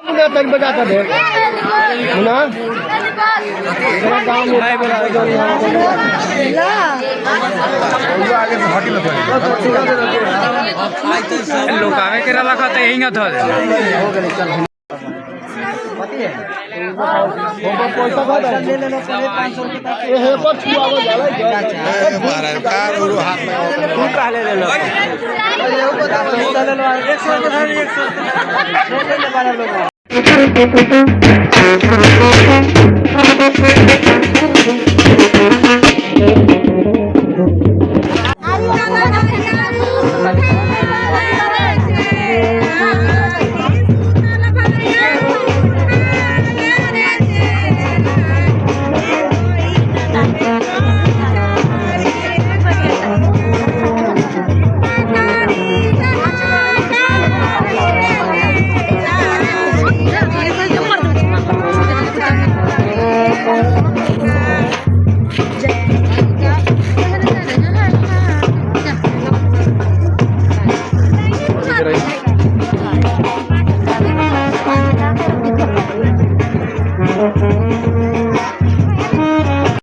तक बजाता दे ना गाँव में लोग आवे के रला खाते यही ना था पैसा ले लेना पड़े 500 रुपए ये है पर छुआ हो जाला महाराज कार और हाथ में तू काले ले लो पैसा ले लो 100 ले ले वाला लोग